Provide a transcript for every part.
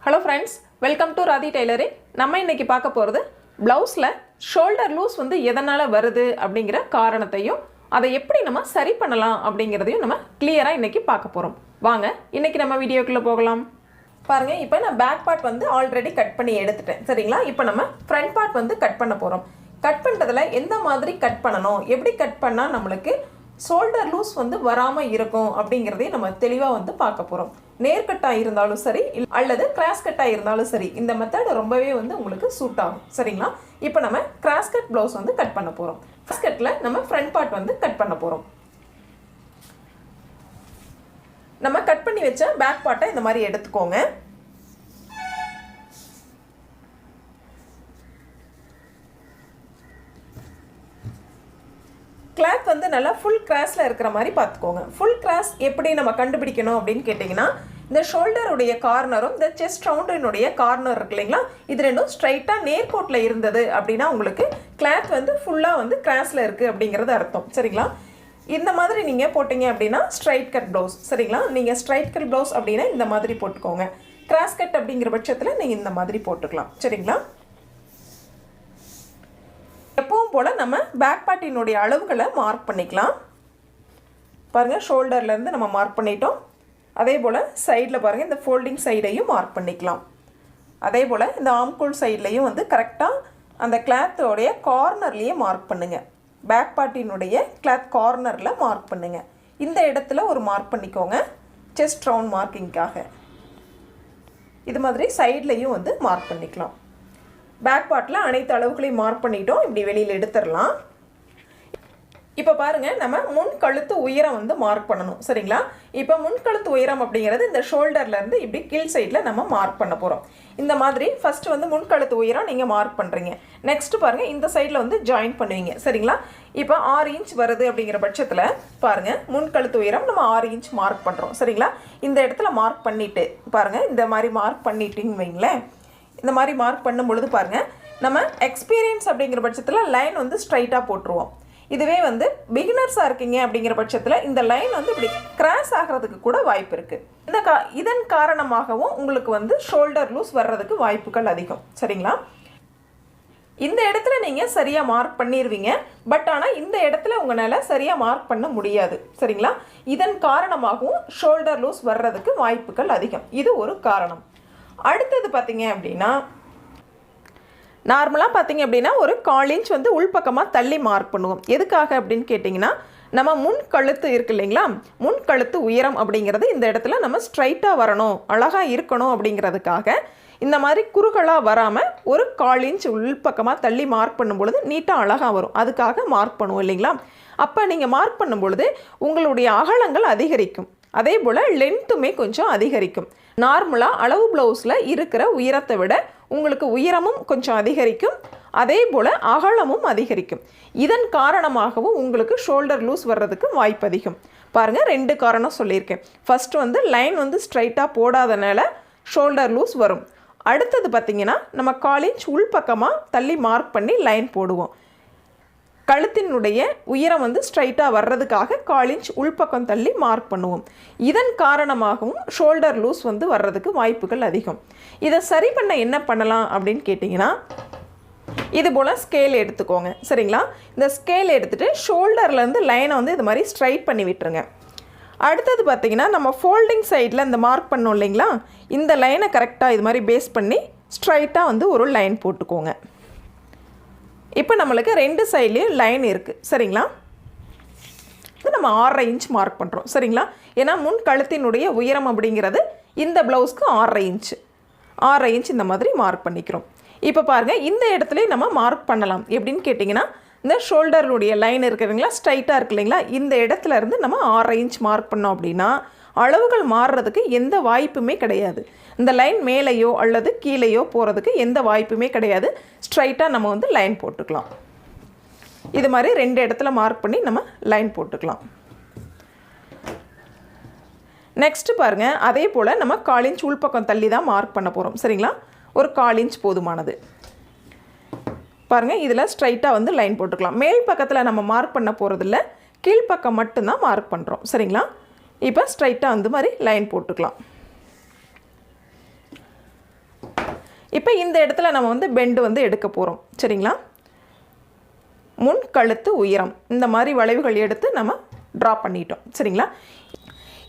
Hello friends, welcome to Radhi Tailoring. நம்ம இன்னைக்கு பார்க்க போறது blouse-ல shoulder loose வந்து எதனால வருது அப்படிங்கற காரணத்தையும் அதை எப்படி நம்ம சரி பண்ணலாம் அப்படிங்கறதையும் நம்ம கிளியரா இன்னைக்கு பார்க்க போறோம். வாங்க இன்னைக்கு நம்ம வீடியோக்குள்ள போகலாம். பாருங்க இப்போ நான் பேக் பார்ட் வந்து ஆல்ரெடி கட் பண்ணி எடுத்துட்டேன். சரிங்களா? இப்போ நம்ம ஃப்ரண்ட் பார்ட் வந்து கட் பண்ண போறோம். கட் பண்றதுல எந்த மாதிரி கட் பண்ணனும், எப்படி கட் பண்ணா நமக்கு shoulder loose வந்து வராம இருக்கும் அப்படிங்கறதை நம்ம தெளிவா வந்து பார்க்க போறோம். நேர் கட்டா இருந்தாலும் சரி அல்லது கிராஸ் கட்டா இருந்தாலும் சரி இந்த மெத்தட் ரொம்பவே வந்து உங்களுக்கு சூட் ஆகும். சரிங்களா? இப்போ நம்ம கிராஸ் கட் ப்ளவுஸ் வந்து கட் பண்ண போறோம். கிராஸ் கட்ல நம்ம ஃப்ரண்ட் பார்ட் வந்து கட் பண்ண போறோம். நம்ம கட் பண்ணி வச்ச பேக் பார்ட்டை இந்த மாதிரி எடுத்துக்கோங்க. கிளாத் வந்து நல்லா ஃபுல் கிராஸ்ல இருக்கிற மாதிரி பார்த்துக்கோங்க. ஃபுல் கிராஸ் எப்படி நம்ம கண்டுபிடிக்கணும் அப்படின்னு கேட்டிங்கன்னா, இந்த ஷோல்டருடைய கார்னரும் இந்த செஸ்ட் ரவுண்டினுடைய கார்னர் இருக்கு இல்லைங்களா, இது ரெண்டும் ஸ்ட்ரைட்டாக நேர்கோட்டில் இருந்தது அப்படின்னா உங்களுக்கு கிளாத் வந்து ஃபுல்லாக வந்து கிராஸில் இருக்குது அப்படிங்கிறது அர்த்தம். சரிங்களா? இந்த மாதிரி நீங்கள் போட்டிங்க அப்படின்னா ஸ்ட்ரைட் கட் ப்ளவுஸ். சரிங்களா? நீங்கள் ஸ்ட்ரைட் கட் ப்ளவுஸ் அப்படின்னா இந்த மாதிரி போட்டுக்கோங்க. கிராஸ் கட் அப்படிங்கிற பட்சத்தில் நீங்கள் இந்த மாதிரி போட்டுக்கலாம். சரிங்களா? எப்பவும் போல் நம்ம பேக் பார்ட்டினுடைய அளவுகளை மார்க் பண்ணிக்கலாம். பாருங்கள், ஷோல்டர்லேருந்து நம்ம மார்க் பண்ணிட்டோம். அதே போல் சைடில் பாருங்கள், இந்த ஃபோல்டிங் சைடையும் மார்க் பண்ணிக்கலாம். அதே போல் இந்த ஆம்கோல் சைட்லேயும் வந்து கரெக்டாக அந்த கிளாத்தோடைய கார்னர்லேயே மார்க் பண்ணுங்கள். பேக் பார்ட்டினுடைய கிளாத் கார்னரில் மார்க் பண்ணுங்கள். இந்த இடத்துல ஒரு மார்க் பண்ணிக்கோங்க செஸ்ட் ரவுண்ட் மார்க்கிங்காக. இது மாதிரி சைட்லேயும் வந்து மார்க் பண்ணிக்கலாம். பேக் பார்ட்டில் அனைத்து அளவுகளையும் மார்க் பண்ணிட்டோம். இப்படி வெளியில் எடுத்துடலாம். இப்போ பாருங்கள், நம்ம முன் கழுத்து உயரம் வந்து மார்க் பண்ணணும். சரிங்களா? இப்போ முன் கழுத்து உயரம் அப்படிங்கிறது இந்த ஷோல்டர்லேருந்து இப்படி கீழ் சைடில் நம்ம மார்க் பண்ண போகிறோம். இந்த மாதிரி ஃபஸ்ட்டு வந்து முன் கழுத்து உயரம் நீங்கள் மார்க் பண்ணுறீங்க. நெக்ஸ்ட்டு பாருங்கள், இந்த சைடில் வந்து ஜாயின் பண்ணுவீங்க. சரிங்களா? இப்போ 6 இன்ச் வருது அப்படிங்கிற பட்சத்தில் பாருங்கள், முன் கழுத்து உயரம் நம்ம 6 இன்ச் மார்க் பண்ணுறோம். சரிங்களா? இந்த இடத்துல மார்க் பண்ணிவிட்டு பாருங்கள், இந்த மாதிரி மார்க் பண்ணிட்டீங்கன்னு வைங்களேன். இந்த மாதிரி மார்க் பண்ணும் பொழுது பாருங்கள், நம்ம எக்ஸ்பீரியன்ஸ் அப்படிங்கிற பட்சத்தில் லைன் வந்து ஸ்ட்ரைட்டாக போட்டுருவோம். இதுவே வந்து பிகினர்ஸாக இருக்கீங்க அப்படிங்கிற பட்சத்தில் இந்த லைன் வந்து இப்படி கிராஸ் ஆகிறதுக்கு கூட வாய்ப்பு இருக்குது. இதன் காரணமாகவும் உங்களுக்கு வந்து ஷோல்டர் லூஸ் வர்றதுக்கு வாய்ப்புகள் அதிகம். சரிங்களா? இந்த இடத்துல நீங்கள் சரியாக மார்க் பண்ணிடுவீங்க. பட் ஆனால் இந்த இடத்துல உங்களால் சரியாக மார்க் பண்ண முடியாது. சரிங்களா? இதன் காரணமாகவும் ஷோல்டர் லூஸ் வர்றதுக்கு வாய்ப்புகள் அதிகம். இது ஒரு காரணம். அடுத்தது பார்த்தீங்க அப்படின்னா, நார்மலாக பார்த்தீங்க அப்படின்னா ஒரு 1/4 இன்ச் வந்து உள்பக்கமாக தள்ளி மார்க் பண்ணுவோம். எதுக்காக அப்படின்னு கேட்டிங்கன்னா, நம்ம முன் கழுத்து இருக்கு இல்லைங்களா, முன் கழுத்து உயரம் அப்படிங்கிறது இந்த இடத்துல நம்ம ஸ்ட்ரைட்டாக வரணும், அழகாக இருக்கணும் அப்படிங்கிறதுக்காக இந்த மாதிரி குறுகலாக வராமல் ஒரு 1/4 இன்ச் உள்பக்கமாக தள்ளி மார்க் பண்ணும் பொழுது நீட்டாக அழகாக வரும். அதுக்காக மார்க் பண்ணுவோம் இல்லைங்களா? அப்போ நீங்கள் மார்க் பண்ணும் பொழுது உங்களுடைய அகலங்கள் அதிகரிக்கும். அதே போல் லென்த்துமே கொஞ்சம் அதிகரிக்கும். நார்மலாக அளவு ப்ளவுஸில் இருக்கிற உயரத்தை விட உங்களுக்கு உயரமும் கொஞ்சம் அதிகரிக்கும். அதே போல் அகலமும் அதிகரிக்கும். இதன் காரணமாகவும் உங்களுக்கு ஷோல்டர் லூஸ் வர்றதுக்கு வாய்ப்பு அதிகம். பாருங்கள், 2 காரணம் சொல்லியிருக்கேன். ஃபஸ்ட்டு வந்து லைன் வந்து ஸ்ட்ரைட்டாக போடாதனால ஷோல்டர் லூஸ் வரும். அடுத்தது பார்த்திங்கன்னா, நம்ம 1/4 இன்ச் உள்பக்கமாக தள்ளி மார்க் பண்ணி லைன் போடுவோம். கழுத்தினுடைய உயரம் வந்து ஸ்ட்ரைட்டாக வர்றதுக்காக 1/4 இன்ச் உள்பக்கம் தள்ளி மார்க் பண்ணுவோம். இதன் காரணமாகவும் ஷோல்டர் லூஸ் வந்து வர்றதுக்கு வாய்ப்புகள் அதிகம். இதை சரி பண்ண என்ன பண்ணலாம் அப்படின்னு கேட்டிங்கன்னா, இது போல் ஸ்கேல் எடுத்துக்கோங்க. சரிங்களா? இந்த ஸ்கேல் எடுத்துகிட்டு ஷோல்டர்லேருந்து லைனை வந்து இது மாதிரி ஸ்ட்ரைட் பண்ணி விட்டுருங்க. அடுத்தது பார்த்திங்கன்னா, நம்ம ஃபோல்டிங் சைடில் இந்த மார்க் பண்ணோம் இல்லைங்களா, இந்த லைனை கரெக்டாக இது மாதிரி பேஸ் பண்ணி ஸ்ட்ரைட்டாக வந்து ஒரு லைன் போட்டுக்கோங்க. இப்போ நம்மளுக்கு 2 சைட்லேயும் லைன் இருக்குது. சரிங்களா? இது நம்ம 6.5 இன்ச் மார்க் பண்ணுறோம். சரிங்களா? ஏன்னா முன் கழுத்தினுடைய உயரம் அப்படிங்கிறது இந்த ப்ளவுஸ்க்கு 6.5 இன்ச்சு. 6.5 இன்ச் இந்த மாதிரி மார்க் பண்ணிக்கிறோம். இப்போ பாருங்கள், இந்த இடத்துலையும் நம்ம மார்க் பண்ணலாம். எப்படின்னு கேட்டிங்கன்னா, இந்த ஷோல்டருடைய லைன் இருக்குதுங்களா, ஸ்ட்ரைட்டாக இருக்கு இல்லைங்களா, இந்த இடத்துல இருந்து நம்ம 6.5 இன்ச் மார்க் பண்ணோம் அப்படின்னா அளவுகள் மாறுறதுக்கு எந்த வாய்ப்புமே கிடையாது. இந்த லைன் மேலேயோ அல்லது கீழேயோ போகிறதுக்கு எந்த வாய்ப்புமே கிடையாது. ஸ்ட்ரைட்டாக நம்ம வந்து லைன் போட்டுக்கலாம். இது மாதிரி 2 இடத்துல மார்க் பண்ணி நம்ம லைன் போட்டுக்கலாம். நெக்ஸ்ட்டு பாருங்கள், அதே போல் நம்ம 1/4 இன்ச் உள்பக்கம் தள்ளி தான் மார்க் பண்ண போகிறோம். சரிங்களா? ஒரு 1/4 இன்ச் போதுமானது. பாருங்கள், இதில் ஸ்ட்ரைட்டாக வந்து லைன் போட்டுக்கலாம். மேல் பக்கத்தில் நம்ம மார்க் பண்ண போகிறதில்ல, கீழ்ப்பக்கம் மட்டும்தான் மார்க் பண்ணுறோம். சரிங்களா? இப்போ ஸ்ட்ரைட்டாக வந்து மாதிரி லைன் போட்டுக்கலாம். இப்போ இந்த இடத்துல நம்ம வந்து பெண்டு வந்து எடுக்க போகிறோம். சரிங்களா? முன் கழுத்து உயரம் இந்த மாதிரி வளைவுகள் எடுத்து நம்ம ட்ரா பண்ணிட்டோம். சரிங்களா?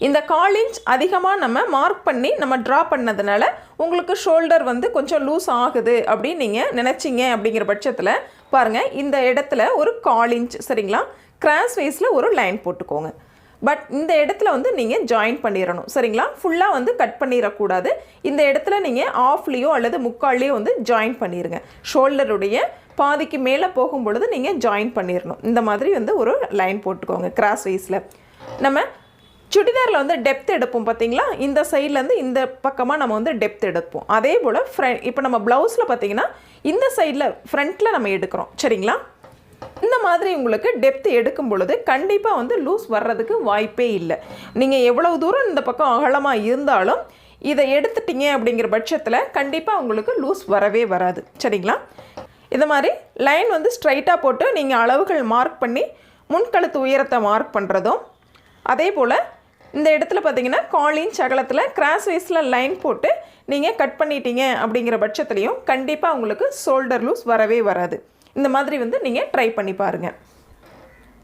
இந்த 1/4 இன்ச் அதிகமாக நம்ம மார்க் பண்ணி நம்ம ட்ரா பண்ணதுனால உங்களுக்கு ஷோல்டர் வந்து கொஞ்சம் லூஸ் ஆகுது அப்படின்னு நீங்கள் நினச்சிங்க அப்படிங்கிற பட்சத்தில் பாருங்கள், இந்த இடத்துல ஒரு 1/4 இன்ச் சரிங்களா கிராஸ் வைஸில் ஒரு லைன் போட்டுக்கோங்க. பட் இந்த இடத்துல வந்து நீங்கள் ஜாயின் பண்ணிடணும். சரிங்களா? ஃபுல்லாக வந்து கட் பண்ணிடக்கூடாது. இந்த இடத்துல நீங்கள் ஆஃப்லேயோ அல்லது முக்கால்லையோ வந்து ஜாயின் பண்ணிடுங்க. ஷோல்டருடைய பாதிக்கு மேலே போகும் பொழுது நீங்கள் ஜாயின் பண்ணிடணும். இந்த மாதிரி வந்து ஒரு லைன் போட்டுக்கோங்க கிராஸ் வைஸில். நம்ம சுடிதாரில் வந்து டெப்த் எடுப்போம் பார்த்தீங்களா, இந்த சைட்லேருந்து இந்த பக்கமாக நம்ம வந்து டெப்த் எடுப்போம். அதே போல் இப்போ நம்ம ப்ளவுஸில் பார்த்தீங்கன்னா இந்த சைடில் ஃப்ரண்ட்டில் நம்ம எடுக்கிறோம். சரிங்களா? இந்த மாதிரி உங்களுக்கு டெப்த் எடுக்கும் பொழுது கண்டிப்பாக வந்து லூஸ் வர்றதுக்கு வாய்ப்பே இல்லை. நீங்கள் எவ்வளவு தூரம் இந்த பக்கம் அகலமாக இருந்தாலும் இதை எடுத்துட்டீங்க அப்படிங்கிற பட்சத்தில் கண்டிப்பாக உங்களுக்கு லூஸ் வரவே வராது. சரிங்களா? இந்த மாதிரி லைன் வந்து ஸ்ட்ரைட்டாக போட்டு நீங்கள் அளவுகள் மார்க் பண்ணி முன்கழுத்து உயரத்தை மார்க் பண்ணுறதும், அதே போல் இந்த இடத்துல பார்த்தீங்கன்னா 1/4 இன்ச் அகலத்தில் கிராஸ் வைஸில் லைன் போட்டு நீங்கள் கட் பண்ணிட்டீங்க அப்படிங்கிற பட்சத்துலையும் கண்டிப்பாக உங்களுக்கு ஷோல்டர் லூஸ் வரவே வராது. இந்த மாதிரி வந்து நீங்கள் ட்ரை பண்ணி பாருங்கள்.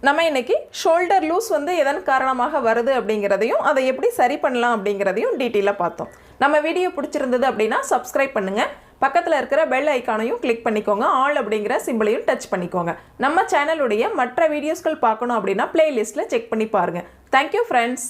நம்ம இன்றைக்கி ஷோல்டர் லூஸ் வந்து எதன் காரணமாக வருது அப்படிங்கிறதையும் அதை எப்படி சரி பண்ணலாம் அப்படிங்கிறதையும் டீட்டெயிலாக பார்த்தோம். நம்ம வீடியோ பிடிச்சிருந்தது அப்படின்னா சப்ஸ்கிரைப் பண்ணுங்கள். பக்கத்தில் இருக்கிற பெல் ஐக்கானையும் கிளிக் பண்ணிக்கோங்க. ஆல் அப்படிங்கிற சிம்பிளையும் டச் பண்ணிக்கோங்க. நம்ம சேனலுடைய மற்ற வீடியோஸ்கள் பார்க்கணும் அப்படின்னா பிளேலிஸ்ட்டில் செக் பண்ணி பாருங்கள். Thank you friends.